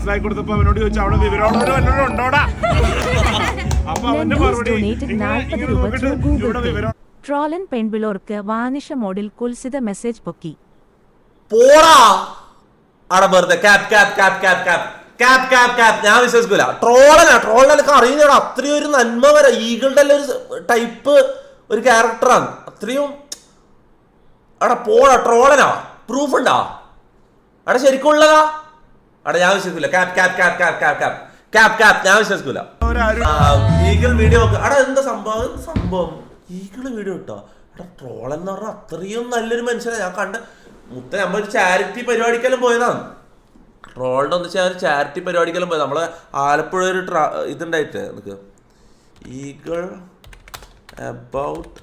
മനസ്സിലാക്കി കൊടുത്തപ്പോ അവനോട് ചോദിച്ചു അവിടെ വിവരമുള്ളവരോ വല്ലവരും ഉണ്ടോടാ. അപ്പൊ അവന്റെ മറുപടി ഇവിടെ വിവരം. ട്രോളൻ പെൺപിള്ളോർക്ക് വാനിഷ മോഡിൽ കുൽസിത മെസ്സേജ് പൊക്കി. പോടാ അവിടെ വെറുതെ cap cap cap cap cap cap cap cap. ഞാൻ വിശ്വസിക്കൂല. ട്രോളനൊക്കെ അറിയുന്നതാണ്. അത്രയും ഒരു നന്മ വരെ ഈഗിളുടെ ഒരു ടൈപ്പ് ഒരു ക്യാരക്ടറാണ്. അത്രയും അവിടെ പോടാ. ട്രോളനാ പ്രൂഫ് ഉണ്ടാ അവിടെ ശരിക്കും ഉള്ളതാ അവിടെ. ഞാൻ വിശ്വസിക്കൂല. Cap cap cap cap cap cap cap cap. ഞാൻ വിശ്വസിക്കൂല. ഈഗിൾ വീഡിയോ ഒക്കെ അവിടെ എന്താ സംഭവം ഈഗിള് വീഡിയോ ഇട്ടോ അവിടെ. ട്രോളൻ എന്ന് പറഞ്ഞാൽ അത്രയും നല്ലൊരു മനുഷ്യനാണ് ഞാൻ കണ്ട. നമ്മളൊരു ചാരിറ്റി പരിപാടിക്കെല്ലാം പോയതാണ്. ട്രോളിൻ്റെ ഒന്ന് വെച്ചാൽ ഒരു ചാരിറ്റി പരിപാടിക്കെല്ലാം പോയത്. നമ്മളെ ആലപ്പുഴ ഒരു ഇതുണ്ടായിട്ട് നമുക്ക് ഈഗിൾ അബൌട്ട്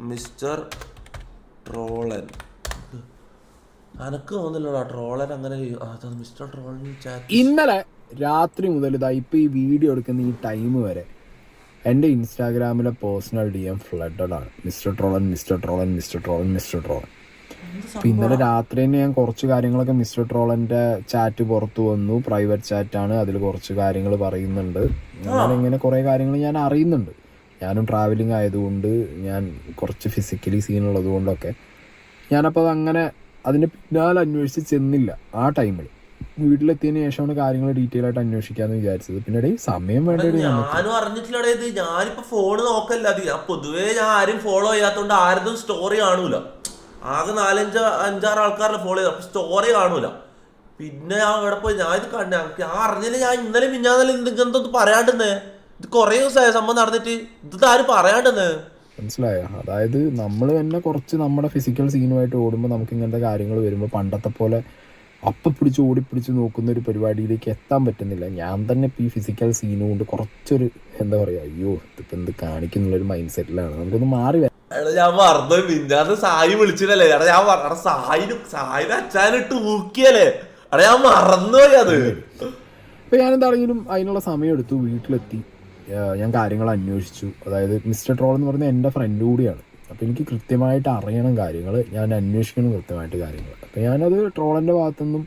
മിസ്റ്റർ ട്രോളൻ. എനക്ക് തോന്നില്ലടാ ട്രോളൻ അങ്ങനെ മിസ്റ്റർ ട്രോളൻ. ഇന്നലെ രാത്രി മുതൽ ഇതാ ഇപ്പൊ ഈ വീഡിയോ എടുക്കുന്ന ഈ ടൈം വരെ എൻ്റെ ഇൻസ്റ്റാഗ്രാമിലെ പേഴ്സണൽ DM ഫ്ലഡഡ് ആണ്. മിസ്റ്റർ ട്രോളൻ മിസ്റ്റർ ട്രോളൻ മിസ്റ്റർ ട്രോളൻ മിസ്റ്റർ ട്രോളൻ. അപ്പം ഇന്നലെ രാത്രി തന്നെ ഞാൻ കുറച്ച് കാര്യങ്ങളൊക്കെ മിസ്റ്റർ ട്രോളൻ്റെ ചാറ്റ് പുറത്തു വന്നു. പ്രൈവറ്റ് ചാറ്റാണ്, അതിൽ കുറച്ച് കാര്യങ്ങൾ പറയുന്നുണ്ട്. ഇങ്ങനെ കുറേ കാര്യങ്ങൾ ഞാൻ അറിയുന്നുണ്ട്. ഞാനും ട്രാവലിംഗ് ആയതുകൊണ്ട് ഞാൻ കുറച്ച് ഫിസിക്കലി സീനുള്ളത് കൊണ്ടൊക്കെ ഞാനപ്പോൾ അങ്ങനെ അതിൻ്റെ പിന്നാലെ അന്വേഷിച്ച് ചെന്നില്ല. ആ ടൈമിൽ വീട്ടിലെത്തിയതിനു ശേഷമാണ് കാര്യങ്ങൾ ഡീറ്റെയിൽ ആയിട്ട് അന്വേഷിക്കാന്ന് വിചാരിച്ചത്. പിന്നെ സമയം വേണ്ടി ഞാനും അറിഞ്ഞിട്ടില്ല. ഞാനിപ്പോ ഫോണ് നോക്കല്ല. ഞാൻ പൊതുവേ ഞാൻ ആരും ഫോളോ ചെയ്യാത്തോണ്ട് ആരും സ്റ്റോറി കാണൂല. ആകെ 4-5-6 ആൾക്കാരെ ഫോളോ ചെയ്ത അപ്പൊ സ്റ്റോറി കാണൂല. പിന്നെ ഞാൻ ഇവിടെ പോയി ഞാൻ ഇത് കണ്ട ഞാൻ അറിഞ്ഞില്ല. ഞാൻ ഇന്നലെ മിഞ്ഞാന്നല്ലേ എന്തോ പറയാണ്ടെന്നേ. ഇത് കൊറേ ദിവസമായ സംഭവം നടന്നിട്ട് ഇത് ആരും പറയാണ്ടെന്ന് മനസ്സിലായോ? അതായത് നമ്മൾ തന്നെ കുറച്ച് നമ്മുടെ ഫിസിക്കൽ സീനുമായിട്ട് ഓടുമ്പോൾ നമുക്ക് ഇങ്ങനത്തെ കാര്യങ്ങൾ വരുമ്പോൾ പണ്ടത്തെ പോലെ പിടിച്ച് ഓടിപ്പിടിച്ച് നോക്കുന്ന ഒരു പരിപാടിയിലേക്ക് എത്താൻ പറ്റുന്നില്ല. ഞാൻ തന്നെ ഇപ്പോൾ ഈ ഫിസിക്കൽ സീനും കൊണ്ട് കുറച്ചൊരു എന്താ പറയുക, അയ്യോ ഇതിപ്പോൾ എന്ത് കാണിക്കുന്നുള്ളൊരു മൈൻഡ് സെറ്റിലാണ്. നമുക്കൊന്ന് മാറി വരാം. ഞാൻ മറന്നു. മിന്നാന്ന് സായി വിളിച്ചിട്ടല്ലേ ഞാൻ സായിന് അച്ഛനിട്ട് ഊക്കിയല്ലേ അവിടെ ഞാൻ മറന്നുപോയി അത്. അപ്പോൾ ഞാനെന്താണെങ്കിലും അതിനുള്ള സമയം എടുത്തു. വീട്ടിലെത്തി ഞാൻ കാര്യങ്ങൾ അന്വേഷിച്ചു. അതായത് മിസ്റ്റർ ട്രോൾ എന്ന് പറയുന്നത് എൻ്റെ ഫ്രണ്ട് കൂടിയാണ്. അപ്പോൾ എനിക്ക് കൃത്യമായിട്ട് അറിയണം കാര്യങ്ങൾ, ഞാൻ അന്വേഷിക്കണം കൃത്യമായിട്ട് കാര്യങ്ങൾ. അപ്പോൾ ഞാനത് ട്രോളിൻ്റെ ഭാഗത്തുനിന്നും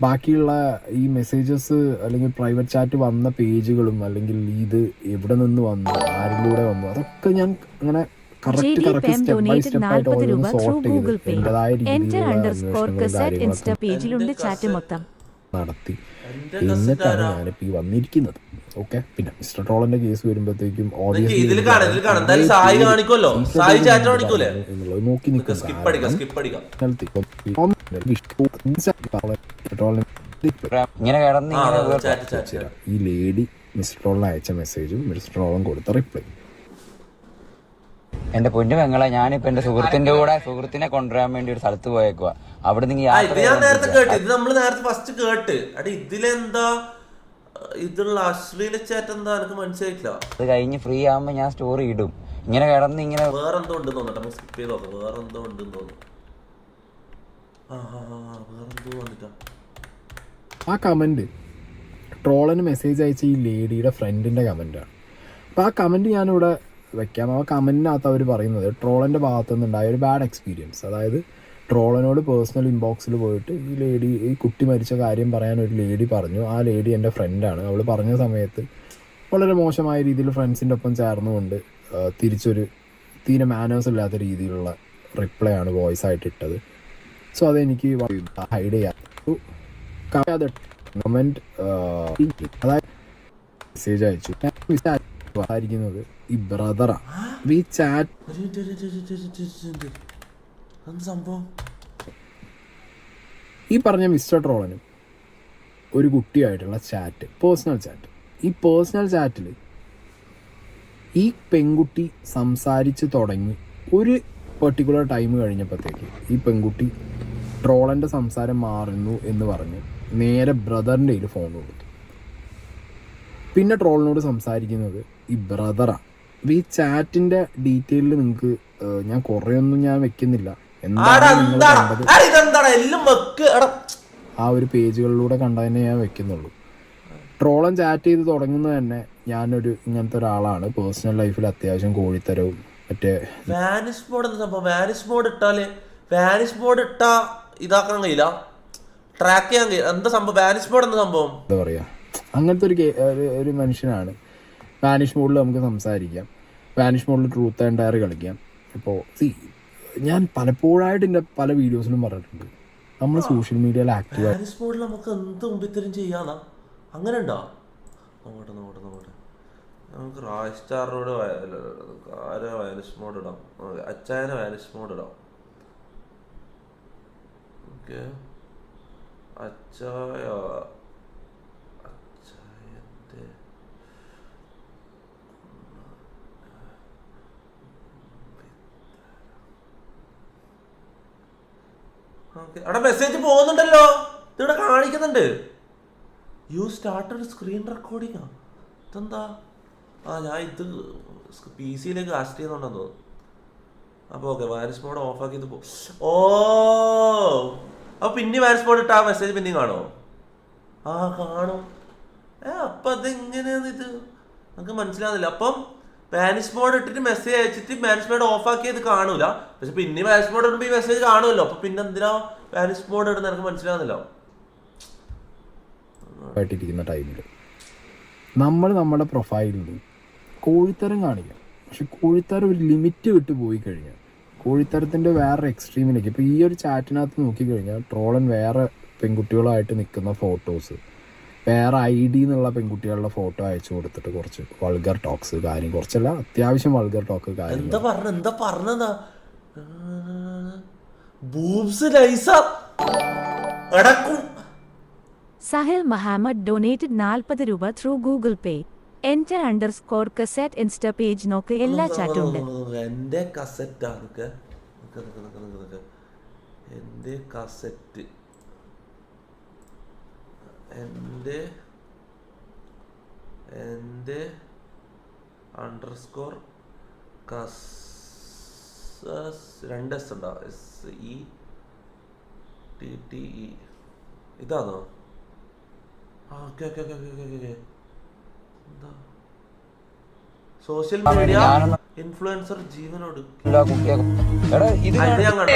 ബാക്കിയുള്ള ഈ മെസ്സേജസ് അല്ലെങ്കിൽ പ്രൈവറ്റ് ചാറ്റ് വന്ന പേജുകളും അല്ലെങ്കിൽ ഇത് എവിടെ നിന്ന് വന്നു ആരിലൂടെ വന്നു അതൊക്കെ ഞാൻ അങ്ങനെ കറക്റ്റ് സ്റ്റെപ്പ് ബൈ സ്റ്റെപ്പ് ആയിട്ട് ഓരോന്ന് സോർട്ട് ചെയ്ത് എൻ്റെതായ രീതിയിലുള്ള നടത്തി എന്നിട്ടാണ് ഞാനിപ്പോൾ ഈ വന്നിരിക്കുന്നത്. ഓക്കെ. പിന്നെ മിസ്റ്റർ ട്രോളിന്റെ കേസ് വരുമ്പോഴത്തേക്കും നോക്കി ഈ ലേഡി മിസ്റ്റർ ട്രോളിന് അയച്ച മെസ്സേജും മിസ്റ്റർ ട്രോളും കൊടുത്ത റിപ്ലൈ. എന്റെ പൊന്നു പെങ്ങളെ, ഞാനിപ്പോ എന്റെ സുഹൃത്തിനെ കൊണ്ടുവരാൻ വേണ്ടി ഒരു സ്ഥലത്ത് പോയേക്കുക. അവിടെ നേരത്തെ കേട്ട് ഇത് നമ്മള് നേരത്തെ ഫസ്റ്റ് കേട്ട് ഇതിലെന്താ ഇതിലുള്ള അശ്ലീല ചാറ്റ് എന്താ എനിക്ക് മനസ്സിലായിട്ടില്ല. അത് കഴിഞ്ഞ് ഫ്രീ ആവുമ്പോ ഞാൻ സ്റ്റോറി ഇടും. ഇങ്ങനെ കിടന്ന് ഇങ്ങനെ വേറെന്തോ ഉണ്ട് തോന്നട്ടെ. സ്കിപ്പ് ചെയ്ത് നോക്കാം. വേറെന്തോ ഉണ്ടെന്ന് തോന്നുന്നു. വേറെന്തോ വന്നിട്ടാ ആ കമന്റ് ട്രോളിന് മെസ്സേജ് അയച്ച ഈ ലേഡിയുടെ ഫ്രണ്ടിന്റെ കമന്റാണ്. അപ്പൊ ആ കമന്റ് ഞാനിവിടെ വെക്കാം. ആ കമന്റിനകത്ത് അവർ പറയുന്നത് ട്രോളിന്റെ ഭാഗത്തു നിന്നുണ്ടായ ഒരു ബാഡ് എക്സ്പീരിയൻസ്. അതായത് ട്രോളിനോട് പേഴ്സണൽ ഇൻബോക്സിൽ പോയിട്ട് ഈ കുട്ടി മരിച്ച കാര്യം പറയാൻ ഒരു ലേഡി പറഞ്ഞു. ആ ലേഡി എൻ്റെ ഫ്രണ്ടാണ്. അവൾ പറഞ്ഞ സമയത്ത് വളരെ മോശമായ രീതിയിൽ ഫ്രണ്ട്സിൻ്റെ ഒപ്പം ചേർന്നുകൊണ്ട് തിരിച്ചൊരു തീരെ മാനേഴ്സ് ഇല്ലാത്ത രീതിയിലുള്ള റിപ്ലൈ ആണ് വോയിസ് ആയിട്ട് ഇട്ടത്. സോ അതെനിക്ക് ഹൈഡ് ചെയ്യാം. കമൻറ്റ് അതായത് മെസ്സേജ് അയച്ചു ആയിരിക്കുന്നത് ഈ ബ്രദറാണ്. ഈ ചാറ്റ് ഈ പറഞ്ഞ മിസ്റ്റർ ട്രോളനും ഒരു കുട്ടിയായിട്ടുള്ള ചാറ്റ്, പേഴ്സണൽ ചാറ്റ്. ഈ പേഴ്സണൽ ചാറ്റിൽ ഈ പെൺകുട്ടി സംസാരിച്ച് തുടങ്ങി ഒരു പെർട്ടിക്കുലർ ടൈം കഴിഞ്ഞപ്പോഴത്തേക്ക് ഈ പെൺകുട്ടി ട്രോളൻ്റെ സംസാരം മാറുന്നു എന്ന് പറഞ്ഞ് നേരെ ബ്രദറിൻ്റെ കയ്യിൽ ഫോൺ കൊടുത്തു. പിന്നെ ട്രോളിനോട് സംസാരിക്കുന്നത് ഈ ബ്രദറാണ്. അപ്പോൾ ഈ ചാറ്റിൻ്റെ ഡീറ്റെയിലിൽ നിങ്ങൾക്ക് ഞാൻ കുറേയൊന്നും ഞാൻ വെക്കുന്നില്ല. ആ ഒരു പേജുകളിലൂടെ കണ്ടതിനെ ഞാൻ വെക്കുന്നുള്ളൂ. ട്രോളൻ ചാറ്റ് ചെയ്ത് തുടങ്ങുന്നത് തന്നെ ഞാനൊരു ഇങ്ങനത്തെ ഒരാളാണ്. പേഴ്സണൽ ലൈഫിൽ അത്യാവശ്യം കോഴിത്തരവും മറ്റേ വാനിഷ് മോഡ് ഇട്ടാ ഇതാക്കാൻ കഴിയില്ല. ട്രാക്ക് ചെയ്യാൻ കഴിയും. എന്താ സംഭവം? വാനിഷ് മോഡ് എന്താ സംഭവം? എന്താ പറയുക, അങ്ങനത്തെ ഒരു മനുഷ്യനാണ്. വാനിഷ് മോഡിൽ നമുക്ക് സംസാരിക്കാം, വാനിഷ് മോഡിൽ ട്രൂത്ത് ആൻഡ് ഡയർ കളിക്കാം. ഇപ്പോൾ ഞാൻ പലപ്പോഴായിട്ട് എൻ്റെ പല വീഡിയോസിലും പറഞ്ഞിട്ടുണ്ട്, നമ്മൾ സോഷ്യൽ മീഡിയയിൽ ആക്റ്റീവ് വാനിഷ് മോഡിൽ നമുക്ക് എന്ത് മുമ്പിത്തരം ചെയ്യാന്നാ? അങ്ങനെ ഉണ്ടോ? നോട്ടെ നമുക്ക് റായ് സ്റ്റാറിനോട് ആരെ വാനിഷ് മോഡ് ഇടാം, അച്ചായനെ വാനിഷ് മോഡ് ഇടാം. ഓക്കെ, അച്ചായന്റെ അവിടെ മെസ്സേജ് പോകുന്നുണ്ടല്ലോ, ഇതിവിടെ കാണിക്കുന്നുണ്ട്. You started screen recording. ഇതെന്താ? ഞാൻ ഇത് PC-യിലേക്ക് കാസ്റ്റ് ചെയ്യുന്നുണ്ടെന്ന് തോന്നുന്നു. അപ്പോൾ ഓക്കെ, വാനിഷ് മോഡ് ഓഫ് ആക്കി ഇത് ഓ, അപ്പോൾ പിന്നെ വാനിഷ് മോഡ് ഇട്ട് ആ മെസ്സേജ് പിന്നെയും കാണുമോ? കാണും. അപ്പം അതെങ്ങനെയാന്ന് ഇത് നമുക്ക് മനസ്സിലാകുന്നില്ല. അപ്പം വാനിഷ് മോഡ് ഇട്ടിട്ട് മെസ്സേജ് അയച്ചിട്ട് വാനിഷ് മോഡ് ഓഫ് ആക്കിയത് കാണൂല, പക്ഷെ പിന്നെ വാനിഷ് മോഡ് ഇടുമ്പോൾ ഈ മെസ്സേജ് കാണുമല്ലോ. അപ്പൊ പിന്നെ എന്തിനാ വാനിഷ് മോഡ് ഇടുന്ന എനിക്ക് മനസ്സിലാകുന്നില്ല. ആയിട്ടിരിക്കുന്ന ടൈമിൽ നമ്മൾ നമ്മുടെ പ്രൊഫൈലിൽ കോഴിത്തരം കാണിക്കാം. പക്ഷെ കോഴിത്തരം ഒരു ലിമിറ്റ് വിട്ട് പോയി കഴിഞ്ഞാൽ കോഴിത്തരത്തിൻ്റെ വേറെ എക്സ്ട്രീമിലേക്ക്, ഇപ്പോൾ ഈ ഒരു ചാറ്റിനകത്ത് നോക്കിക്കഴിഞ്ഞാൽ ട്രോളൻ വേറെ പെൺകുട്ടികളായിട്ട് നിൽക്കുന്ന ഫോട്ടോസ്, വേറെ ID എന്നുള്ള പെൺകുട്ടികളുടെ ഫോട്ടോ അയച്ചു കൊടുത്തിട്ട് കുറച്ച് വൾഗർ ടോക്സ് കാര്യം, കുറച്ചല്ല അത്യാവശ്യം വൾഗർ ടോക്ക് കാര്യം. എന്താ പറഞ്ഞതാ? ബൂബ്സ് നൈസ അടക്കും. Sahil Muhammad donated 40 രൂപ through Google Pay. enter_cassette insta page നോക്ക്, എല്ലാ ചാറ്റും ഉണ്ട്. എന്റെ കസറ്റാ, എന്റെ കസറ്റ്, എന്റെ അണ്ടർസ്കോർ രണ്ട് S ഉണ്ടോ? SETTE ഇതാണോ? ഓക്കെ. എന്താ സോഷ്യൽ മീഡിയ ഇൻഫ്ലുവൻസർ ജീവനോട് ഞാൻ കണ്ടു.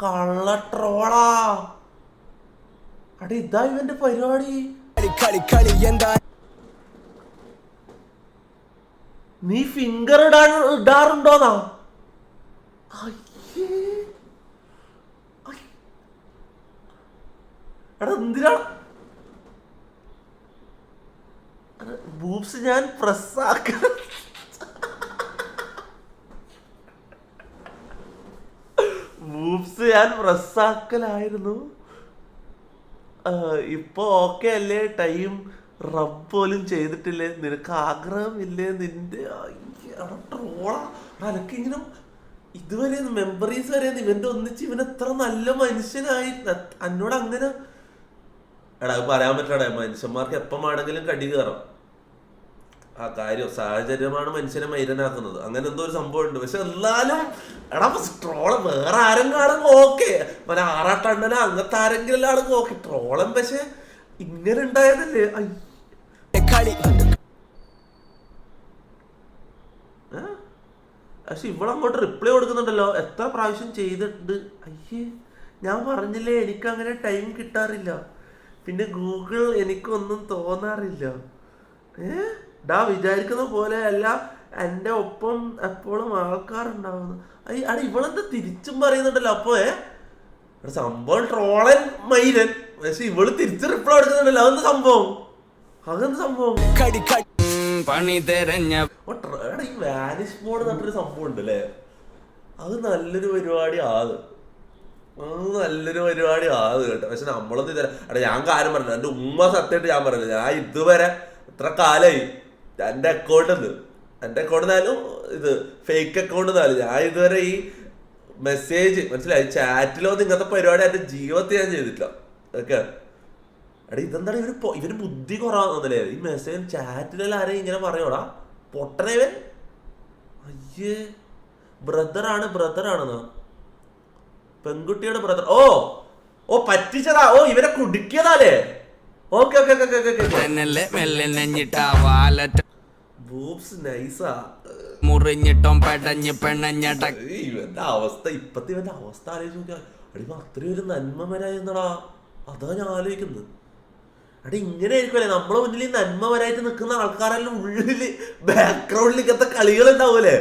കള്ള ട്രോളാ. അടി ഇതാ ഇവന്റെ പരിപാടി. നീ ഫിംഗർ ഇടാറുണ്ടോന്നാ? എടാ എന്തിനാ ബൂബ്സ് ഞാൻ പ്രസ്സാക്ക? ബൂബ്സ് ഞാൻ പ്രസ്സാക്കലായിരുന്നു. ഇപ്പൊ ഓക്കെ അല്ലേ? ടൈം റബ് പോലും ചെയ്തിട്ടില്ലേ? നിനക്ക് ആഗ്രഹമില്ലേ? നിന്റെ ട്രോളാ. അനക്കിങ്ങനെ ഇതുവരെ മെമ്മറീസ് വരെ ഇവന്റെ ഒന്നിച്ച് ഇവൻ എത്ര നല്ല മനുഷ്യനായി. എന്നോട് അങ്ങനെ എടാ പറയാൻ പറ്റണേ, മനുഷ്യന്മാർക്ക് എപ്പം വേണമെങ്കിലും കടി കയറാം. ആ കാര്യം സാഹചര്യമാണ് മനുഷ്യനെ മൈരനാക്കുന്നത്. അങ്ങനെ എന്തോ ഒരു സംഭവം ഉണ്ട്. പക്ഷെ എന്നാലും എടാ ട്രോള് വേറെ ആരെങ്കിലും ആണെങ്കിൽ ഓക്കെ, മറ്റേ ആറാട്ടണ്ണന അങ്ങനത്തെ ആരെങ്കിലും ആണെങ്കിൽ ഓക്കെ. ട്രോളൻ പക്ഷെ ഇങ്ങനെ ഉണ്ടായതല്ലേ? പക്ഷെ ഇവളങ്ങോട്ട് റിപ്ലൈ കൊടുക്കുന്നുണ്ടല്ലോ. എത്ര പ്രാവശ്യം ചെയ്തിട്ടുണ്ട്. അയ്യേ, ഞാൻ പറഞ്ഞില്ലേ എനിക്കങ്ങനെ ടൈം കിട്ടാറില്ല. പിന്നെ ഗൂഗിൾ എനിക്കൊന്നും തോന്നാറില്ല. വിചാരിക്കുന്ന പോലെ അല്ല എൻ്റെ ഒപ്പം എപ്പോഴും ആൾക്കാരുണ്ടാവുന്നു. അടി ഇവളെന്താ തിരിച്ചും പറയുന്നുണ്ടല്ലോ. അപ്പോ സംഭവം ട്രോളൻ മൈരൻ, പക്ഷെ ഇവള് തിരിച്ച് റിപ്ലൈ എടുക്കുന്നുണ്ടല്ലോ. അതെന്താ സംഭവം? ഈ വാനിഷ് മോഡ് എന്നൊരു സംഭവം ഉണ്ടല്ലേ, അത് നല്ലൊരു പരിപാടി കേട്ടോ. പക്ഷെ നമ്മളൊന്നും ഇതര ഞാൻ കാര്യം പറഞ്ഞു, എൻ്റെ ഉമ്മ സത്യമായിട്ട് ഞാൻ പറഞ്ഞു, ഞാൻ ഇതുവരെ എത്ര കാലമായി എൻ്റെ അക്കൗണ്ടിന്നാലും ഇത് ഫേക്ക് അക്കൗണ്ടിന്നാലും ഞാൻ ഇതുവരെ ഈ മെസ്സേജ് മനസ്സിലായി ചാറ്റിലൊന്നും ഇങ്ങനത്തെ പരിപാടി എൻ്റെ ജീവിതത്തിൽ ഞാൻ ചെയ്തിട്ടില്ല. ഓക്കെ എടാ ഇതെന്താണ് ഇവന് ബുദ്ധി കുറവാന്നല്ലേ? ഈ മെസ്സേജ് ചാറ്റിലെല്ലാം ആരെയും ഇങ്ങനെ പറയോടാ പൊട്ടനവൻ. അയ്യേ, ബ്രദറാണെന്നാ, പെൺകുട്ടിയുടെ ബ്രദർ. ഓ പറ്റിച്ചതാ. ഇവരെ കുടിക്കിയതാലേ. ഓക്കെ. ബൂബ്സ് നൈസാ. മുറിഞ്ഞിട്ടും പെടഞ്ഞ് പെണ്ണഞ്ഞട ഇവന്റെ അവസ്ഥ ഇപ്പത്തെ ഇവന്റെ അവസ്ഥ ആലോചിച്ച് നോക്കിയാ അടിമ അത്രയും ഒരു നന്മ വരായിരുന്നടാ. അതാ ഞാൻ ആലോചിക്കുന്നത്. അടി ഇങ്ങനെ ആയിരിക്കുമല്ലേ നമ്മളെ മുന്നിൽ ഈ നന്മ വരായിട്ട് നിൽക്കുന്ന ആൾക്കാരെല്ലാം ഉള്ളില് ബാക്ക്ഗ്രൗണ്ടിൽ ഇങ്ങനത്തെ കളികൾ ഉണ്ടാവൂലേ.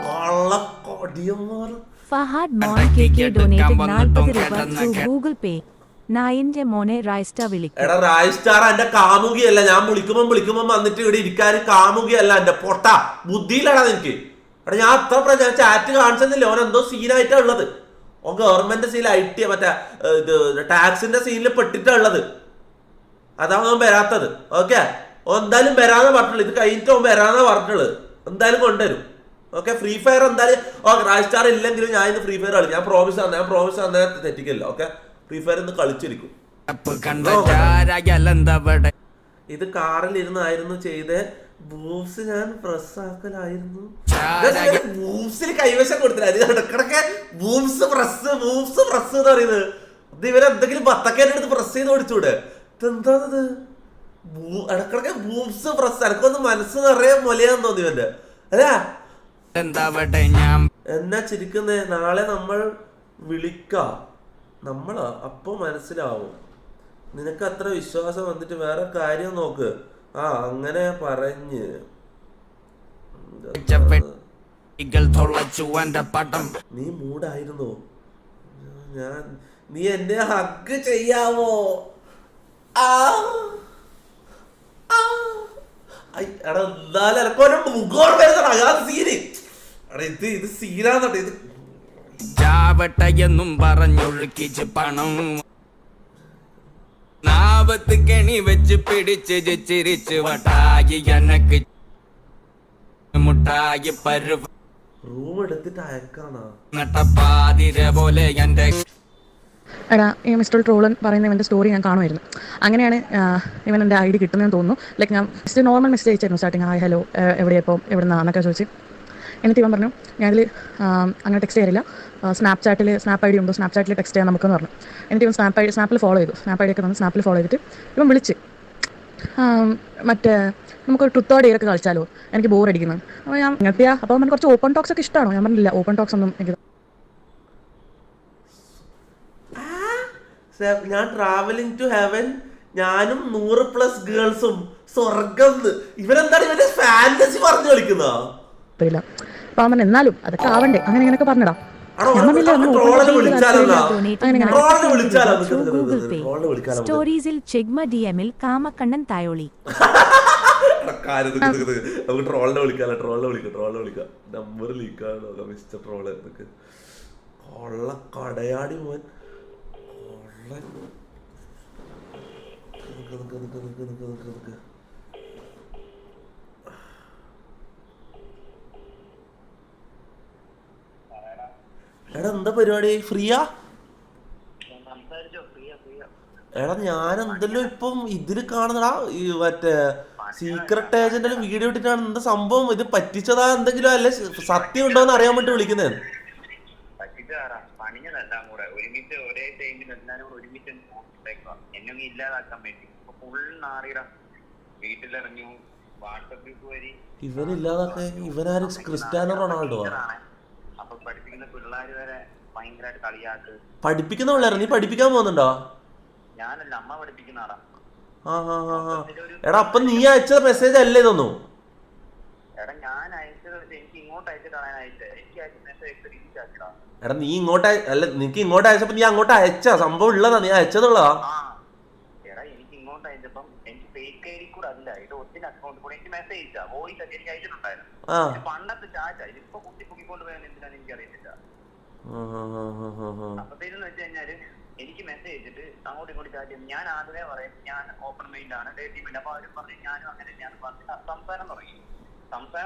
കള്ളക്കൊടിയന്മാർ. ഫഹാദ് മോൻ KK ഡൊനേറ്റഡ് 40 രൂപ ത്രൂ ഗൂഗിൾ പേ. നായിന്റെ മോനെ റൈസ്റ്റാർ വിളിക്കും. എടാ റൈസ്റ്റാർ എന്റെ കാമുകിയല്ല. ഞാൻ വിളിക്കുമ്പോ വന്നിട്ട് ഇവിടെ ഇരിക്കാൻ കാമുകിയല്ല. എന്റെ പൊട്ട ബുദ്ധിയിലടാ നിനക്ക്. എടാ ഞാൻ അത്ര ഞാൻ ചാറ്റ് കാണിച്ചെന്നില്ല. ഓൻ എന്തോ സീനായിട്ടാ ഉള്ളത്. ഓൻ ഗവൺമെന്റ് സീൽ IT മറ്റേ ഇത് ടാക്സിന്റെ സീനിൽ പെട്ടിട്ടാ ഉള്ളത്. അതാണ് ഓൻ വരാത്തത്. ഓക്കെ ഓൻ എന്തായാലും വരാന്ന് പറഞ്ഞിട്ടുള്ളൂ. ഇത് കഴിഞ്ഞിട്ട് ഓൻ വരാന്നാ പറഞ്ഞിട്ടുള്ളത്. എന്തായാലും കൊണ്ടുവരും. ഓക്കെ ഫ്രീ ഫയർ എന്തായാലും റൈസ്റ്റാർ ഇല്ലെങ്കിലും ഞാൻ ഇന്ന് ഫ്രീ ഫയർ കളിക്കും. ഞാൻ പ്രോമിസ് തന്നെ തെറ്റിക്കില്ല. ഓക്കെ ഫ്രീ ഫയർ ഇന്ന് കളിച്ചിരിക്കും. ഇത് കാറിൽ ഇരുന്നായിരുന്നു ചെയ്ത്. ബൂബ്സ് ഞാൻ പ്രസ് ആക്കലായിരുന്നു. ബൂബ്സിൽ കൈവശം കൊടുത്തില്ല. ഇടക്കിടക്ക് ബൂബ്സ് പ്രസ് എന്ന് പറയുന്നത്. ഇത് ഇവരെന്തെങ്കിലും ബത്തക്കേൻ്റെ പ്രസ് ചെയ്ത് ഓടിച്ചൂടെ? ഇതെന്താണത്? ഇടക്കിടക്ക് ബൂബ്സ് പ്രസ്. എനക്കൊന്ന് മനസ്സ് നിറയെ മൊലയാന്ന് തോന്നി ഇവന്റെ അല്ലേ. എന്നാ ചിരിക്കുന്നേ? നാളെ നമ്മൾ വിളിക്കാം. നമ്മളാ അപ്പൊ മനസ്സിലാവും. നിനക്ക് അത്ര വിശ്വാസം വന്നിട്ട് വേറെ കാര്യം നോക്ക്. അങ്ങനെ പറഞ്ഞ് നീ മൂടായിരുന്നോ? നീ എന്നെ ഹഗ് ചെയ്യാവോ? എടാ എന്നാലും എനക്കൊരു മുഖം വരുന്നതാണ് സീന്. എടാ ഇത് സീനാന്നട്ടെ. ഇത് ചാവട്ടയെന്നും പറഞ്ഞൊഴുക്കിച്ച് പണം നാവത്ത് കെണി വെച്ച് പിടിച്ച് ചിരിച്ച് വട്ടായി എനക്ക് മുട്ടായി പരുവ റൂം എടുത്തിട്ട് അയക്കാണോ? നട്ടപ്പാതിര പോലെ എന്റെ എടാ ഈ മിസ്റ്റർ ട്രോളൻ പറയുന്ന ഇവൻ്റെ സ്റ്റോറി ഞാൻ കാണുമായിരുന്നു. അങ്ങനെയാണ് ഇവൻ എൻ്റെ ID കിട്ടുന്നതെന്ന് തോന്നുന്നു. ലൈക്ക് ഞാൻ ജസ്റ്റ് നോർമൽ മെസ്സേജ് അയച്ചായിരുന്നു സ്റ്റാർട്ടിങ്. ഹായ് ഹലോ എവിടെയപ്പോൾ എവിടെ നിന്നാന്നൊക്കെ ചോദിച്ച്. എന്നിട്ട് ഇവൻ പറഞ്ഞു ഞാനിൽ അങ്ങനെ ടെക്സ്റ്റ് ചെയ്യാറില്ല. സ്നാപ്പ് ID ഉണ്ടോ? സ്നാപ്ചാറ്റിൽ ടെക്സ്റ്റ് ചെയ്യാൻ നമുക്കെന്ന് പറഞ്ഞു. എന്നിട്ട് ഇവൻ സ്നാപ്പിൽ ഫോളോ ചെയ്തു. സ്നാപ്പ് ID ഒക്കെ തന്നെ സ്നാപ്പിൽ ഫോളോ ചെയ്തിട്ട് ഇവൻ വിളിച്ച് മറ്റേ നമുക്കൊരു ട്രുത്ത് ഓർ ഡെയർ ഒക്കെ കളിച്ചാലോ, എനിക്ക് ബോർ അടിക്കുന്നത്. അപ്പോൾ ഞാൻ ഇങ്ങനത്തെയാ. അപ്പോൾ നമുക്ക് കുറച്ച് ഓപ്പൺ ടോക്സ് ഒക്കെ ഇഷ്ടമാണോ? ഞാൻ പറഞ്ഞില്ല ഓപ്പൺ ടോക്സ് ഒന്നും എനിക്ക്. ഞാൻ ട്രാവലിംഗ് ടു ഹെവൻ, ഞാനും 100+ ഗേൾസും സ്വർഗം. ഇവരെന്താണ് ഇവന്റെ ഫാന്റസി പറഞ്ഞു കളിക്കുന്ന? അപ്പൊ അവൻ എന്നാലും അതൊക്കെ ആവണ്ടേ, അങ്ങനെ ഇങ്ങനെയൊക്കെ പറഞ്ഞടാ. സ്റ്റോറീസിൽ ചെഗ്മ DMൽ കാമക്കണ്ണൻ തായോളി. നമുക്ക് ട്രോളിനെ വിളിക്കാം. നമ്പർ ലീക്കാണ് മിസ്റ്റർ ട്രോള്. കൊള്ള കടയാടി മോൻ. എടാ എന്താ പരിപാടി? ഫ്രീയാ? എടാ ഞാൻ എന്തെല്ലോ ഇപ്പം ഇതില് കാണുന്നടാ ഈ മറ്റേ സീക്രട്ട് ഏജന്റിൽ വീഡിയോ ഇട്ടിട്ടാണ്. എന്താ സംഭവം? ഇത് പറ്റിച്ചതാ എന്തെങ്കിലും അല്ലെ സത്യം ഉണ്ടോന്ന് അറിയാൻ വേണ്ടി വിളിക്കുന്നേ. ഇവനില്ലാതൊക്കെ ഇവനാരും ക്രിസ്ത്യാനോ റൊണാൾഡോ? പഠിപ്പിക്കുന്ന പിള്ളേരാ? നീ പഠിപ്പിക്കാൻ പോകുന്നുണ്ടോ? എടാ അപ്പൊ നീ അയച്ച മെസ്സേജ് അല്ലേ ഇതൊന്നും? എടാ നീ ഇങ്ങോട്ട് അല്ല, നിനക്ക് ഇങ്ങോട്ട് അയച്ചപ്പോ നീ അങ്ങോട്ട് അയച്ച സംഭവം ഉള്ളതാ? നീ അയച്ചതുള്ളതാ? പണ്ടത്തെ ചാറ്റാ ഇതിപ്പോ കുത്തി പൊക്കിക്കൊണ്ട് പോയാൽ എന്തിനാണ് എനിക്കറിയത്തില്ല. അപ്പത്തേന്ന് വെച്ച് കഴിഞ്ഞാല് എനിക്ക് മെസ്സേജ് ചെയ്തിട്ട് അങ്ങോട്ടും ഇങ്ങോട്ട് ചാറ്റ് ചെയ്യും. ഞാൻ ആദ്യമേ പറയും ഞാൻ ഓപ്പൺ മൈൻഡ് ആണ്, ഡേറ്റിംഗ് മൈൻഡ്. അപ്പൊ അവരും പറഞ്ഞു ഞാനും അങ്ങനെ തന്നെയാണ് പറഞ്ഞിട്ട് സംസാരം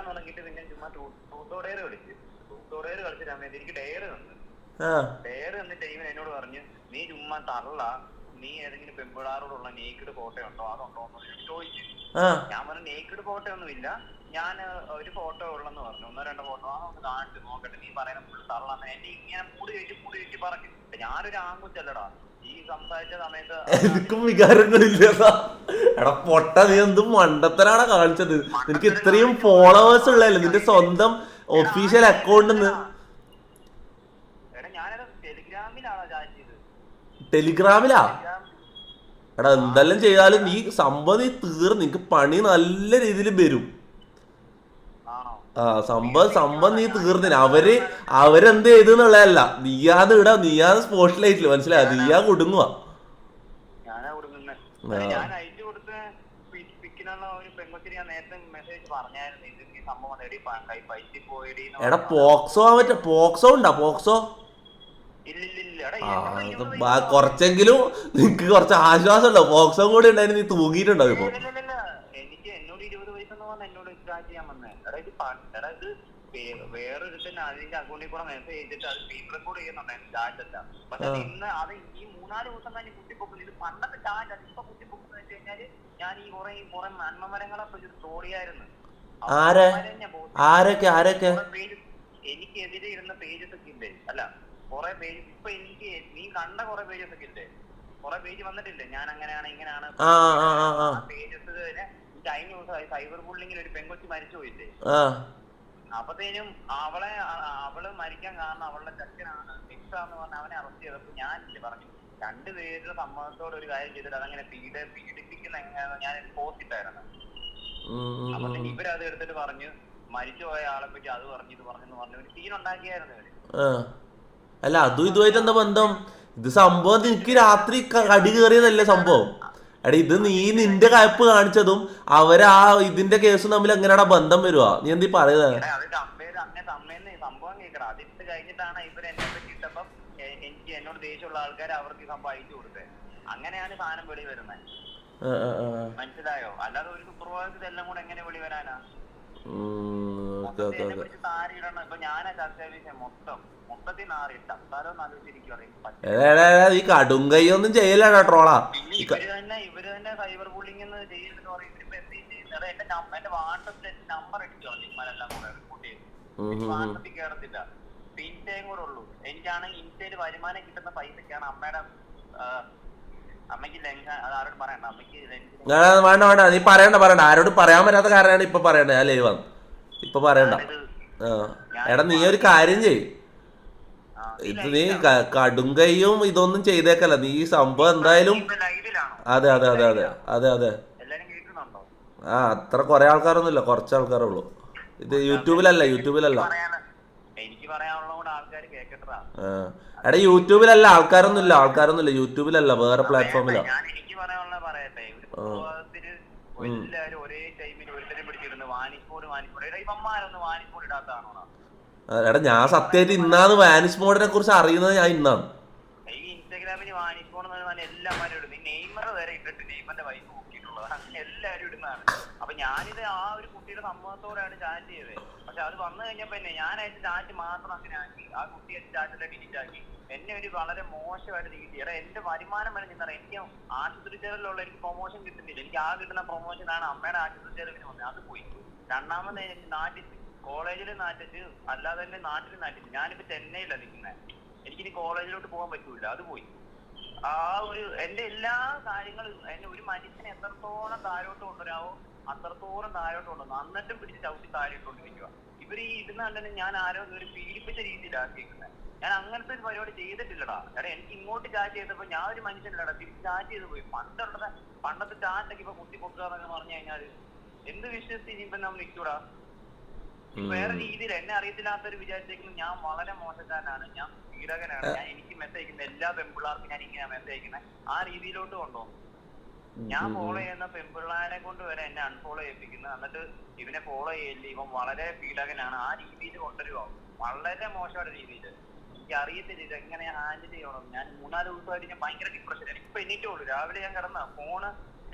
തുടങ്ങിയിട്ട് പിന്നെ ചുമ്മാ ട്രൂത്തോടേറ് കളിച്ചിട്ട് സമയത്ത് എനിക്ക് ഡെയർ തന്നിട്ട് ഇവൻ എന്നോട് പറഞ്ഞു നീ ചുമ്മാ തള്ള, നീ ഏതെങ്കിലും പെമ്പിളാറോടുള്ള നേക്കിഡ് ഫോട്ടോ ഉണ്ടോ അതുണ്ടോ എന്ന് ചോദിച്ചു. ഞാൻ പറഞ്ഞു നേക്കിഡ് ഫോട്ടോ ഒന്നും ഇല്ല, ഞാൻ ഒരു ഫോട്ടോ ഉള്ളെന്ന് പറഞ്ഞു. 1-2 ഫോട്ടോ അതൊന്ന് കാണിച്ചു നോക്കട്ടെ, നീ പറയുന്ന ഫുൾ തള്ളാന്ന്. എന്നെ ഇങ്ങനെ മൂടി വെച്ച് പറഞ്ഞു. ഞാനൊരു ആങ്കുച്ചല്ലടാ, ഈ സംസാരിച്ച സമയത്ത് എനിക്കും വികാരങ്ങളില്ല. എടാ പൊട്ട, നീ എന്തും മണ്ടത്തരാണ് കാണിച്ചത്. നിനക്ക് ഇത്രയും ഫോളോവേഴ്സ് ഉള്ളതല്ലേ നിന്റെ സ്വന്തം ഒഫീഷ്യൽ അക്കൗണ്ടിന്ന്. എടാ ഞാനത് ടെലിഗ്രാമിലാണോ ചാറ്റ് ചെയ്തത്? ടെലിഗ്രാമിലാ? എടാ എന്തെല്ലാം ചെയ്താലും നീ സംഭവം നീ തീർന്ന്, നിനക്ക് പണി നല്ല രീതിയിൽ വരും. ആണോ? ആ സംഭവം നീ തീർന്നില്ല. അവരെന്ത് ചെയ്തെന്നുള്ളതല്ല, നീയാത് ഇടാ, നീയാത് സ്പോട്ട് ലൈറ്റില്, മനസ്സിലായ? നീയാ കുടുങ്ങുക. ഞാനാ കൊടുക്കുന്നത്. ഞാൻ അയച്ചു കൊടുത്ത പിക്കിനുള്ള ഒരു പെൺകൊച്ചിന് ഞാൻ നേരത്തെ മെസ്സേജ് പറഞ്ഞായിരുന്നു, ഇത് ഈ സംഭവം നേടി പൈസ പോയിടി. എടാ പോക്സോ പോക്സോ ഉണ്ടാ? പോക്സോ ഇല്ലില്ല. ആ കുറച്ചെങ്കിലും നിനക്ക് കുറച്ച് ആശ്വാസം ഉണ്ടോ? പോക്സോ കൂടി ഉണ്ടായിരുന്നു, നീ തൂങ്ങിയിട്ടുണ്ടാവും ഇപ്പൊ. എനിക്ക് എന്നോട് 20 വയസ്സെന്ന് പറഞ്ഞ എന്നോട് സ്റ്റാർട്ട് ചെയ്യാൻ വന്നേ. എടാ ഇത് വേറൊരു തന്നെ അതിന്റെ അക്കൗണ്ടിൽ കൂടെ മെസ്സേജ് ചെയ്തിട്ട് അത് സ്പീഡ് റെക്കോർഡ് ചെയ്യുന്നുണ്ടായിരുന്നു ചാറ്റല്ല. പക്ഷെ ഇന്ന് അത് ഈ 3-4 ദിവസം തന്നെ കുത്തിപ്പൊക്കുന്നത്. ഇത് പണ്ടത്തെ ചാറ്റ് അത് ഇപ്പൊ കുത്തിപ്പൊക്കുന്നത് വെച്ച് കഴിഞ്ഞാല് ഞാൻ ഈ കുറെ നന്മമരങ്ങളെ പറ്റി സ്റ്റോറിയായിരുന്നു. ആരൊക്കെ എനിക്കെതിരെ ഇരുന്ന പേജസ് ഒക്കെ ഇല്ലേ? അല്ല കുറെ പേജ് ഇപ്പൊ എനിക്ക് നീ കണ്ട കുറെ പേജസ് ഒക്കെ ഇല്ലേ? കുറെ പേജ് വന്നിട്ടില്ലേ? ഞാൻ അങ്ങനെയാണ് ഇങ്ങനെയാണ് പേജസ്. കഴിഞ്ഞ ദിവസം സൈബർ ബുള്ളിങ്ങിൽ ഒരു പെൺകൊച്ചി മരിച്ചു പോയില്ലേ? അപ്പത്തേനും അവള് മരിക്കാൻ കാരണം അവളുടെ ചെക്കനാണ് മിക്സാന്ന് പറഞ്ഞ അവനെ അറസ്റ്റ് ചെയ്തപ്പോ ഞാനില്ലേ പറഞ്ഞു, 2 പേരുടെ സമ്മതത്തോടെ ഒരു കാര്യം ചെയ്തിട്ട് അതങ്ങനെ പീഡിപ്പിക്കുന്ന എങ്ങനെയാണെന്ന് ഞാൻ പോസ്റ്റ് ഇട്ടായിരുന്നു. അപ്പത്തേനും ഇവരത് എടുത്തിട്ട് പറഞ്ഞു മരിച്ചുപോയ ആളെ പറ്റി അത് പറഞ്ഞു ഇത് പറഞ്ഞെന്ന് പറഞ്ഞു ഒരു സീൻ ഉണ്ടാക്കിയായിരുന്നു ഇവര്. അല്ല അതും ഇതുമായിട്ട് എന്താ ബന്ധം? ഇത് സംഭവം നിനക്ക് രാത്രി കടി കയറിയതല്ലേ സംഭവം? എടാ ഇത് നീ നിന്റെ കയപ്പ് കാണിച്ചതും അവരാ ഇതിന്റെ കേസും തമ്മിൽ എങ്ങനെയാടാ ബന്ധം വരുവാ? നീ എന്തീ പറയുന്നത്? സംഭവം കേൾക്കണം. അതിട്ട് കഴിഞ്ഞിട്ടാണ് ഇവര് എന്നെ പറ്റി ഇട്ടപ്പം എനിക്ക് എന്നോട് ദേഷ്യമുള്ള ആൾക്കാർ അവർക്ക് സംഭവം അയച്ചു കൊടുത്തത്. അങ്ങനെയാണ് സാധനം വെളി വരുന്നത്. മനസ്സിലായോ? അല്ലാതെ ഒരു സുപ്രഭാതത്തിൽ എല്ലാം കൂടെ എങ്ങനെ വെളി വരാനാ? താരിടണം. ഇപ്പൊ ഞാനാ ചർച്ചാ വിഷയം മൊത്തത്തിൽ നാറിട്ട സ്ഥലം ആലോചിച്ചിരിക്കും. ഈ കടുങ്കയൊന്നും ചെയ്യലടാ ട്രോളാ. ഇവര് തന്നെ സൈബർ ബുള്ളിങ് എന്ന് ചെയ്യുന്നത് പറയും. എന്റെ വാട്സപ്പിൽ നമ്പർ ഇട്ടോ നിങ്ങളെല്ലാം കൂടെ റിപ്പോർട്ട് ചെയ്തു. വാട്സപ്പിൽ കേറത്തില്ല. ഇൻസ്റ്റയും കൂടെ ഉള്ളൂ. എനിക്കാണെങ്കിൽ ഇൻസ്റ്റയിൽ വരുമാനം കിട്ടുന്ന പൈസക്കാണ് അമ്മയ്ക്ക് ആരോട് പറയണ്ട. അമ്മയ്ക്ക് വേണ്ട നീ പറയണ്ട. ആരോട് പറയാൻ പറ്റാത്ത കാരണമാണ് ഇപ്പൊ പറയണ്ടേ. ഞാൻ ലൈവ് വന്നു ഇപ്പൊ പറയണ്ട. എടാ നീ ഒരു കാര്യം ചെയ്, ഇത് നീ കടുങ്കയും ഇതൊന്നും ചെയ്തേക്കല്ല. നീ ഈ സംഭവം എന്തായാലും അതെ അത്ര കൊറേ ആൾക്കാരൊന്നും ഇല്ല, കുറച്ച് ആൾക്കാരേ ഉള്ളൂ. ഇത് യൂട്യൂബിലല്ല എനിക്ക് പറയാനുള്ള ആൾക്കാർ കേക്കട്ടാ. എടാ യൂട്യൂബിലല്ല ആൾക്കാരൊന്നും ഇല്ല യൂട്യൂബിലല്ല, വേറെ പ്ലാറ്റ്ഫോമിലാ. എനിക്ക് പറയാനുള്ള പറയട്ടെ. എല്ലാവരും ഒരേ ടൈമിൽ ഒരുത്തരം പിടിച്ചിരുന്നു വാനിക്കോട് ഇവന്മാരൊന്ന് വാനിക്കോട് ഇടാത്തതാണോ? എടാ ഞാൻ സത്യമായിട്ട് ഇന്നാണ് വാനിഷ് മോഡിനെ കുറിച്ച് അറിയുന്നത്. ഞാൻ ഇന്നാണ് ഈ ഇൻസ്റ്റാഗ്രാമിൽ വാനിക്കോട് എല്ലാവരും ഇടുന്നു. നെയ്മർ വരെ ഇട്ടിട്ട് നെയ്മറിന്റെ വൈഫ് നോക്കിയിട്ടുള്ളത് അങ്ങനെ എല്ലാവരും ഇടുന്നതാണ്. അപ്പൊ ഞാനിത് ആ ഒരു കുട്ടിയുടെ സമ്മതത്തോടെയാണ് ചാറ്റ് ചെയ്തത്. പക്ഷെ അത് വന്നു കഴിഞ്ഞപ്പോ ഞാൻ അയച്ച ചാറ്റ് മാത്രം അങ്ങനെ ആക്കി, ആ കുട്ടി അയച്ച ചാറ്റിലെ ഡിലീറ്റ് ആക്കി. എന്നെ ഒരു വളരെ മോശമായിട്ട് രീതി. എടാ എന്റെ വരുമാനം വരെ നിന്നറിയാം. എനിക്ക് ആശുപത്രി ചെലവിലുള്ള എനിക്ക് പ്രൊമോഷൻ കിട്ടുന്നില്ല. എനിക്ക് ആ കിട്ടുന്ന പ്രൊമോഷനാണ് അമ്മയുടെ ആശുപത്രി ചെലവിന് വന്നത്. അത് പോയി. രണ്ടാമത് നാട്ടിൽ കോളേജിൽ നാട്ടിച്ച് അല്ലാതെ തന്നെ നാട്ടിൽ നാട്ടിച്ച്. ഞാനിപ്പോ ചെന്നൈയിലാണ് നിൽക്കുന്നത്. എനിക്കിനി കോളേജിലോട്ട് പോകാൻ പറ്റൂല. അത് പോയി. ആ ഒരു എന്റെ എല്ലാ കാര്യങ്ങളും എന്നെ ഒരു മനുഷ്യനെ എത്രത്തോളം താഴോട്ട് കൊണ്ടുവരാവോ അത്രത്തോളം താഴോട്ട് കൊണ്ടുവന്നു. എന്നിട്ടും പിടിച്ച് ചവിട്ടി താഴോട്ടുകൊണ്ടിരിക്കുക. ഇവർ ഈ ഇടുന്ന കണ്ടന്നെ ഞാൻ ആരോ ഒരു പീഡിപ്പിച്ച രീതിയിലാക്കിയിരിക്കുന്നത്. ഞാൻ അങ്ങനത്തെ ഒരു പരിപാടി ചെയ്തിട്ടില്ലടാ. എടാ എനിക്ക് ഇങ്ങോട്ട് ചാറ്റ് ചെയ്തപ്പോ ഞാൻ ഒരു മനുഷ്യനല്ലടാ, തിരിച്ച് ചാറ്റ് ചെയ്ത് പോയി. പണ്ടത്തെ ചാറ്റൊക്കെ ഇപ്പൊ കുത്തിപ്പൊക്കുക എന്നൊക്കെ പറഞ്ഞു കഴിഞ്ഞാല് എന്ത് വിശ്വസിച്ച് ഇനിയിപ്പോ നമ്മൾ നിൽക്കൂടാ? വേറെ രീതിയിൽ എന്നെ അറിയത്തില്ലാത്തൊരു വിചാരിച്ചേക്കുന്നത് ഞാൻ വളരെ മോശക്കാരനാണ്, ഞാൻ പീഡകനാണ്, ഞാൻ എനിക്ക് മെസ്സേജ് അയക്കുന്ന എല്ലാ പെൺപിള്ളേർക്കും ഞാൻ ഇങ്ങനെ മെസ്സേജ് അയക്കുന്നത് ആ രീതിയിലോട്ട് കൊണ്ടുപോകും. ഞാൻ ഫോളോ ചെയ്യുന്ന പെൺപിള്ളേരെ കൊണ്ട് വരെ എന്നെ അൺഫോളോ ചെയ്യിപ്പിക്കുന്നത്. എന്നിട്ട് ഇവനെ ഫോളോ ചെയ്യില്ല, ഇവൻ വളരെ പീഡകനാണ്, ആ രീതിയിൽ കൊണ്ടുവരുമോ? വളരെ മോശമായ രീതിയിൽ. എനിക്ക് അറിയത്തില്ല ഇത് എങ്ങനെ ഹാൻഡിൽ ചെയ്യണം. ഞാൻ 4 ദിവസമായിട്ട് ഞാൻ ഭയങ്കര ഡിപ്രഷൻ. എനിക്കിപ്പോ എണീറ്റേ ഉള്ളൂ. രാവിലെ ഞാൻ കിടന്ന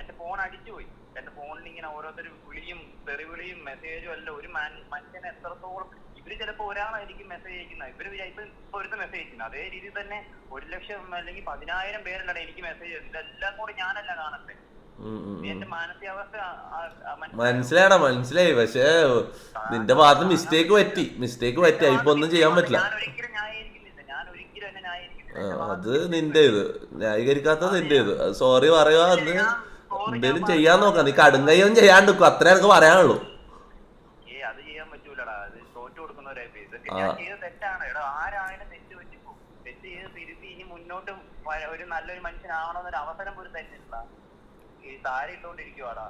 എന്റെ ഫോൺ അടിച്ചുപോയി. എന്റെ ഫോണിൽ ഇങ്ങനെ ഓരോരുത്തർ വിളിയും തെറിവിളിയും മെസ്സേജും അല്ല. ഒരു മനുഷ്യനെ എത്രത്തോളം ഇവര് ചിലപ്പോ ഒരാളായിരിക്കും മെസ്സേജ് അയക്കുന്നത്. ഇവര് ഇപ്പൊ ഒരുത്ത മെസ്സേജ് അയക്കുന്നത് അതേ രീതിയിൽ തന്നെ 1 ലക്ഷം അല്ലെങ്കിൽ 10,000 പേരല്ലാണ് എനിക്ക് മെസ്സേജ് ചെയ്യുന്നത്. ഇതെല്ലാം കൂടി ഞാനല്ല കാണട്ടെ. എന്റെ മാനസികാവസ്ഥ മനസ്സിലായി. പക്ഷേ നിന്റെ ഭാഗത്ത് മിസ്റ്റേക്ക് പറ്റി. ഇപ്പൊ ഒന്നും ചെയ്യാൻ പറ്റില്ല. ഞാൻ ഒരിക്കലും എന്നെ ന്യായീകരിക്കുന്നില്ല. അത് നിന്റെ ഇത് ന്യായീകരിക്കാത്ത നിന്റെ ഇത്. സോറി പറയുക എന്ന് എന്തേലും ചെയ്യാൻ നോക്കാം. നീ കടുങ്കയൊന്നും ചെയ്യാണ്ട് നിൽക്കും, അത്രേ എനിക്ക് പറയാനുള്ളൂ. അത് ചെയ്യാൻ പറ്റൂലടാ, അത് തോറ്റു കൊടുക്കുന്നവരെ ഞാൻ ചെയ്ത തെറ്റാണ്. എടാ ആരായാലും തെറ്റ് പറ്റിപ്പോ, തെറ്റ് ചെയ്ത് തിരുത്തി ഇനി മുന്നോട്ട് ഒരു നല്ലൊരു മനുഷ്യനാവണമെന്നൊരു അവസരം പോലും തരുന്നില്ല. ഈ താര ഇട്ടോണ്ടിരിക്കുവാടാ,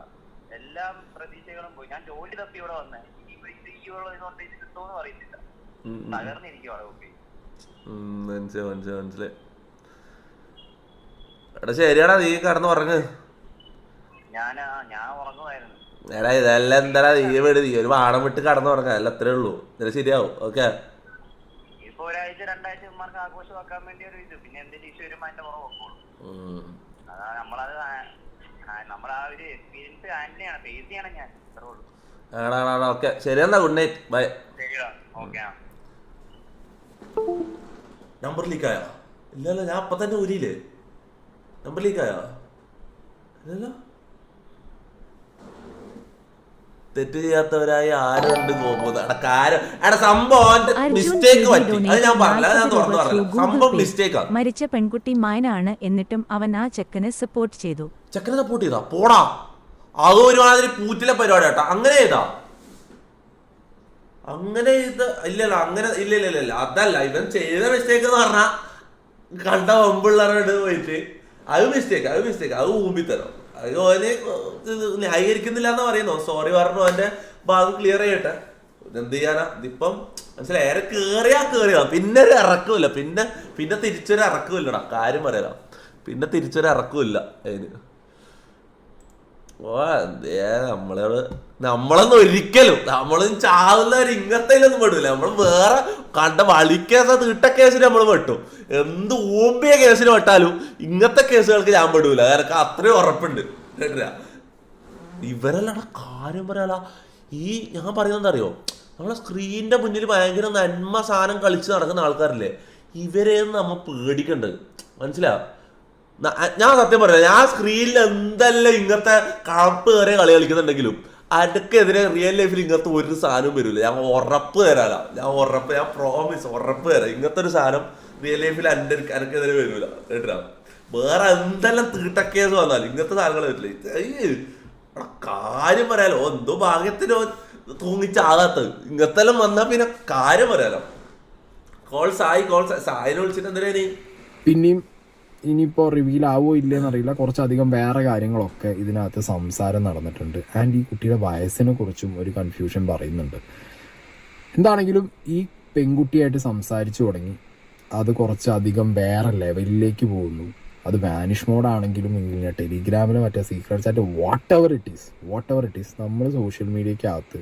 എല്ലാ പ്രതീക്ഷകളും പോയി. ഞാൻ ജോലി തപ്പി ഇവിടെ വന്നേ, ഇനി ഇതുകൊണ്ട് ഇത് കിട്ടുമെന്ന് പറയത്തില്ല, തകർന്നിരിക്കുവാടാ. ഓക്കെ മനസ്സിലായി. എടാ ശരിയാടാ, നീ കടന്ന് ഉറങ്ങ്. ഞാൻ ഉറങ്ങുമായിരുന്നു. എടാ ഇതെല്ലാം എന്താടാ നീ വിട്, നീ ഒരു വാണം വിട്ട് കടന്നു ഉറങ്ങാം, അല്ല അത്രേ ഉള്ളൂ. ഇതിൽ ശരിയാവും. ഓക്കെ ഇപ്പൊ ഒരാഴ്ച 2 ആഴ്ച ഉമ്മാർക്ക് ആഘോഷമാക്കാൻ വേണ്ടി ഒരു ഇത്, പിന്നെ എന്തെങ്കിലും ഇഷ്യൂ വരുമ്പോ അതിന്റെ കുറവ് വെക്കോളൂ. അതാ നമ്മളത് നമ്മളാ ഒരു എക്സ്പീരിയൻസ് ഹാൻഡിൽ ചെയ്യണം, ഫേസ് ചെയ്യണം. ഞാൻ അത്രേ ഉള്ളൂ. ഓക്കെ ശരി എന്നാ, ഗുഡ് നൈറ്റ്, ബൈ. ശരിയാ, ഓക്കെ. നമ്പർ ലീക്കായോ? ഇല്ലല്ലോ, ഞാൻ അപ്പൊ തന്നെ ഊരിയില്ലേ. നമ്പർ ലീക്കായോ? ഇല്ലല്ലോ. തെറ്റ് ചെയ്യാത്തവരായി ആരുണ്ട് പോകുന്നത്? സംഭവം മിസ്റ്റേക്ക് പറ്റി, അത് ഞാൻ പറഞ്ഞില്ല, ഞാൻ തുറന്നു പറഞ്ഞില്ല. സംഭവം മിസ്റ്റേക്കാണ്. മരിച്ച പെൺകുട്ടി മൈനാണ്, എന്നിട്ടും അവൻ ആ ചെക്കനെ സപ്പോർട്ട് ചെയ്തു. ചെക്കനെ സപ്പോർട്ട് ചെയ്താ? പോടാ, അത് ഒരുമാതിരി പൂറ്റിലെ പരിപാടി കേട്ടോ. അങ്ങനെ ചെയ്താ? അങ്ങനെ ഇത് ഇല്ലല്ലോ, അങ്ങനെ ഇല്ല. അതല്ല, ഇവൻ ചെയ്ത മിസ്റ്റേക്ക് എന്ന് പറഞ്ഞാ കണ്ട ഒമ്പിള്ളേരോട് പോയിട്ട് അത് മിസ്റ്റേക്ക്, അത് ഊമ്പിത്തരം. അത് ഓന് ന്യായീകരിക്കുന്നില്ല എന്ന് പറയുന്നു. സോറി പറഞ്ഞു, അവന്റെ ഭാഗം ക്ലിയർ ചെയ്യട്ടെ. എന്ത് ചെയ്യാനാ? ഇതിപ്പം മനസ്സിലായി, ഏറെ കേറിയാ പിന്നെ ഒരു ഇറക്കുമില്ല, പിന്നെ തിരിച്ചൊരു ഇറക്കുമില്ലടാ. കാര്യം പറയാ, പിന്നെ തിരിച്ചൊരു ഇറക്കുമില്ല അതിന്. ഓ എന്തേ നമ്മളൊന്നും ഒരിക്കലും നമ്മളൊന്നും ചാവുന്നവർ ഇങ്ങനത്തേലൊന്നും പെടില്ല. നമ്മൾ വേറെ കണ്ട വളിക്കേസ തീട്ടക്കേസിന് നമ്മൾ പെട്ടു. എന്ത് ഊമ്പിയ കേസിന് പെട്ടാലും ഇങ്ങനത്തെ കേസുകൾക്ക് ഞാൻ പെടൂല, കാരണം അത്രയും ഉറപ്പുണ്ട്. കേട്ടില്ല? ഇവരല്ലടാ കാര്യം പറയാല. ഈ ഞാൻ പറയുന്നത് അറിയോ, നമ്മളെ സ്ക്രീനിന്റെ മുന്നിൽ ഭയങ്കര നന്മ സാധനം കളിച്ച് നടക്കുന്ന ആൾക്കാരില്ലേ, ഇവരെയൊന്നും നമ്മൾ പേടിക്കണ്ടത്. മനസ്സിലാ? ഞാൻ സത്യം പറയാം, ഞാൻ സ്ക്രീനിൽ എന്തെല്ലാം ഇങ്ങനത്തെ കളപ്പ് കയറിയ കളി കളിക്കുന്നുണ്ടെങ്കിലും അടുക്കെതിരെ റിയൽ ലൈഫിൽ ഇങ്ങനത്തെ ഒരു സാധനവും വരില്ല. ഞാൻ ഉറപ്പ് തരാല, ഞാൻ പ്രോമിസ് ഉറപ്പ് തരാം, ഇങ്ങനത്തെ ഒരു സാധനം റിയൽ ലൈഫിൽ എനിക്കെതിരെ വരില്ല. കേട്ടാ? വേറെ എന്തെല്ലാം തീട്ടക്കേസ് വന്നാലും ഇങ്ങനത്തെ സാധനങ്ങൾ വരില്ല. കാര്യം പറയാലോ, എന്തോ ഭാഗ്യത്തിനോ തൂങ്ങിച്ചാകാത്തത്. ഇങ്ങനത്തെ എല്ലാം വന്നാൽ പിന്നെ കാര്യം പറയാലോ. സായിനെ വിളിച്ചിട്ട് എന്തിനാ നീ പിന്നെയും ഇനിയിപ്പോൾ റിവീൽ ആവോ ഇല്ലേന്നറിയില്ല, കുറച്ചധികം വേറെ കാര്യങ്ങളൊക്കെ ഇതിനകത്ത് സംസാരം നടന്നിട്ടുണ്ട്. ആൻഡ് ഈ കുട്ടിയുടെ വയസ്സിനെ കുറിച്ചും ഒരു കൺഫ്യൂഷൻ പറയുന്നുണ്ട്. എന്താണെങ്കിലും ഈ പെൺകുട്ടിയായിട്ട് സംസാരിച്ചു തുടങ്ങി, അത് കുറച്ചധികം വേറെ ലെവലിലേക്ക് പോകുന്നു. അത് വാനിഷ് മോഡാണെങ്കിലും ഇങ്ങനെ ടെലിഗ്രാമിൽ മറ്റേ secret chat what ever it is നമ്മൾ സോഷ്യൽ മീഡിയക്കകത്ത്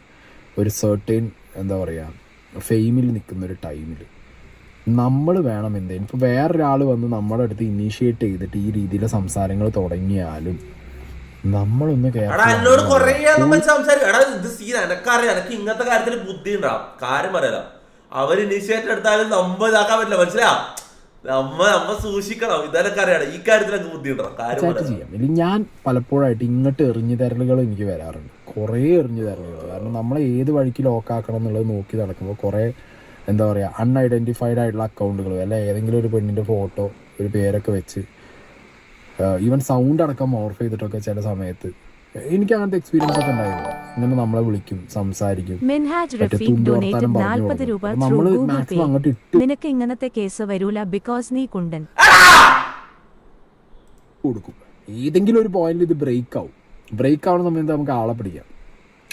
ഒരു സെർട്ടൈൻ എന്താ പറയുക ഫെയിമിൽ നിൽക്കുന്നൊരു ടൈമിൽ നമ്മൾ വേണം എന്തേലും. ഇപ്പോൾ വേറൊരാൾ വന്ന് നമ്മുടെ അടുത്ത് ഇനീഷ്യേറ്റ് ചെയ്തിട്ട് ഈ രീതിയിലെ സംസാരങ്ങൾ തുടങ്ങിയാലും നമ്മളൊന്ന് എന്നോട് കുറേ എനക്കറിയാം, ഇങ്ങനത്തെ കാര്യത്തിൽ ബുദ്ധി ഉണ്ടാവും. കാര്യം പറയാലോ, അവർ ഇനീഷ്യേറ്റ് എടുത്താലും നമ്മ ഇതാക്കാൻ പറ്റില്ല. മനസ്സിലാ? നമ്മ സൂക്ഷിക്കണം. ഇതൊക്കെ അറിയാം, ഈ കാര്യത്തിലൊക്കെ ബുദ്ധി ഉണ്ടാവും. കാര്യം ചെയ്യാം. ഞാൻ പലപ്പോഴായിട്ട് ഇങ്ങോട്ട് എറിഞ്ഞു തരലുകൾ എനിക്ക് വരാറുണ്ട്, കുറേ എറിഞ്ഞു തരലുകൾ. കാരണം നമ്മളെ ഏത് വഴിക്ക് ലോക്കാക്കണം എന്നുള്ളത് നോക്കി നടക്കുമ്പോൾ കുറേ എന്താ പറയുക അൺഐഡൻറ്റിഫൈഡ് ആയിട്ടുള്ള അക്കൗണ്ടുകൾ, അല്ല ഏതെങ്കിലും ഒരു പെണ്ണിൻ്റെ ഫോട്ടോ ഒരു പേരൊക്കെ വെച്ച് ഈവൻ സൗണ്ട് അടക്കം മോർഫ് ചെയ്തിട്ടൊക്കെ ചില സമയത്ത് എനിക്ക് അങ്ങനത്തെ എക്സ്പീരിയൻസ് ഒക്കെ ഉണ്ടായിരുന്നു. ഇങ്ങനെ നമ്മളെ വിളിക്കും, സംസാരിക്കും. നിനക്ക് ഇങ്ങനത്തെ കേസ് വരൂല ബിക്കോസ് നീ കുണ്ടൻ കൊടുക്കും. ഏതെങ്കിലും ഒരു പോയിന്റിൽ ഇത് ബ്രേക്ക് ആവുന്ന സമയത്ത് നമുക്ക് ആളെ പിടിക്കാം.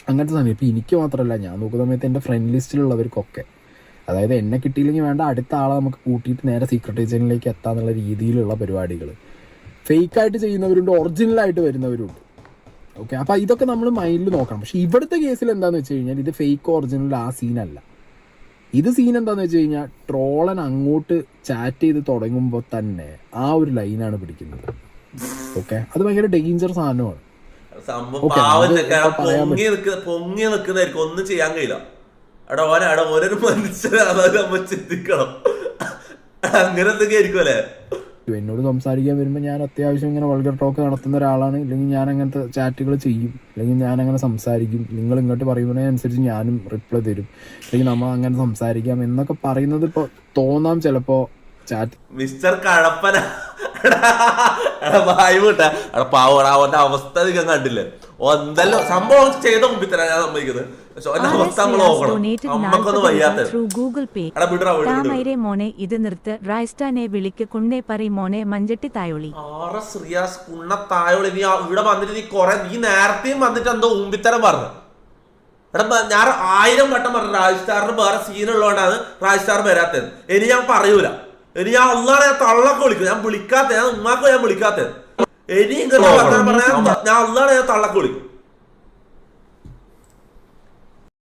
അങ്ങനത്തെ സമയം ഇപ്പം എനിക്ക് മാത്രമല്ല, ഞാൻ നോക്കുന്ന സമയത്ത് എൻ്റെ ഫ്രണ്ട് ലിസ്റ്റിലുള്ളവർക്കൊക്കെ, അതായത് എന്നെ കിട്ടിയില്ലെങ്കിൽ വേണ്ട അടുത്ത ആളെ നമുക്ക് കൂട്ടിയിട്ട് നേരെ സീക്രട്ട് ഏജന്റിലേക്ക് എത്താന്നുള്ള രീതിയിലുള്ള പരിപാടികൾ ഫേക്കായിട്ട് ചെയ്യുന്നവരുണ്ട്, ഒറിജിനലായിട്ട് വരുന്നവരുണ്ട്. ഓക്കെ, അപ്പോൾ ഇതൊക്കെ നമ്മൾ മൈൻഡിൽ നോക്കണം. പക്ഷെ ഇവിടുത്തെ കേസിൽ എന്താണെന്ന് വെച്ച് കഴിഞ്ഞാൽ ഇത് ഫേക്ക് ഒറിജിനൽ ആ സീനല്ല. ഇത് സീൻ എന്താണെന്ന് വെച്ച് കഴിഞ്ഞാൽ ട്രോളൻ അങ്ങോട്ട് ചാറ്റ് ചെയ്ത് തുടങ്ങുമ്പോൾ തന്നെ ആ ഒരു ലൈനാണ് പിടിക്കുന്നത്. ഓക്കെ, അത് ഭയങ്കര ഡേഞ്ചർ സാധനമാണ്. പൊങ്ങി നിൽക്കുന്നതായിരിക്കും, ഒന്നും ചെയ്യാൻ കഴിയില്ല. ഓരോ മനുഷ്യരാണ് നമ്മ ചിന്തിക്കണം. അങ്ങനത്തൊക്കെ ആയിരിക്കും അല്ലേ? എന്നോട് സംസാരിക്കാൻ വരുമ്പോൾ ഞാൻ അത്യാവശ്യം ഇങ്ങനെ വൾഗർ ടോക്ക് നടത്തുന്ന ഒരാളാണ്, ഇല്ലെങ്കിൽ ഞാൻ അങ്ങനത്തെ ചാറ്റുകൾ ചെയ്യും, അല്ലെങ്കിൽ ഞാൻ അങ്ങനെ സംസാരിക്കും. നിങ്ങൾ ഇങ്ങോട്ട് പറയുന്നതിനനുസരിച്ച് ഞാനും റിപ്ലൈ തരും, അല്ലെങ്കിൽ നമ്മൾ അങ്ങനെ സംസാരിക്കാം എന്നൊക്കെ പറയുന്നത് ഇപ്പോൾ തോന്നാം ചിലപ്പോൾ ചാറ്റ് മിസ്റ്റർ കഴപ്പന വായു വിട്ട പാവടാ അവന്റെ അവസ്ഥ നിങ്ങൾ കണ്ടില്ലേ? എന്തല്ലോ സംഭവം ചെയ്ത മുമ്പിൽ തന്നെ ഞാൻ സമ്മതിക്കുന്നത്. പക്ഷെ അവന്റെ അവസ്ഥ നമ്മൾ നോക്കണം. അമ്മക്കൊന്നും വയ്യാത്ത ഗൂഗിൾ പേ മോനെ ഇത് നിർത്ത് റൈസ്റ്റാനെ വിളിക്ക് കുണ്ണെ പറി മോനെ മഞ്ചട്ടി തായോളി. റിയാസ് കുണ്ണ തായോളി. നീ ഇവിടെ വന്നിട്ട് നീ കൊറേ നീ നേരത്തെയും വന്നിട്ട് എന്തോ ഉമ്പിത്തരം പറഞ്ഞു. എടാ ഞാൻ 1000 വട്ടം പറഞ്ഞു രാജ്സ്റ്റാറിന് വേറെ സീനുള്ളതുകൊണ്ടാണ് രാജ്സ്റ്റാർ വരാത്തത്. ഇനി ഞാൻ പറയൂല. ഇനി ഞാൻ ഒന്നാണ് ഞാൻ തള്ളൊക്കെ വിളിക്കും. ഞാൻ വിളിക്കാത്ത ഞാൻ ഉമ്മാക്ക് ഞാൻ വിളിക്കാത്തത്. ഇനി ഇങ്ങനെ പറഞ്ഞാൽ ഞാൻ ഒന്നാണ് ഞാൻ തള്ളൊക്കെ വിളിക്കും.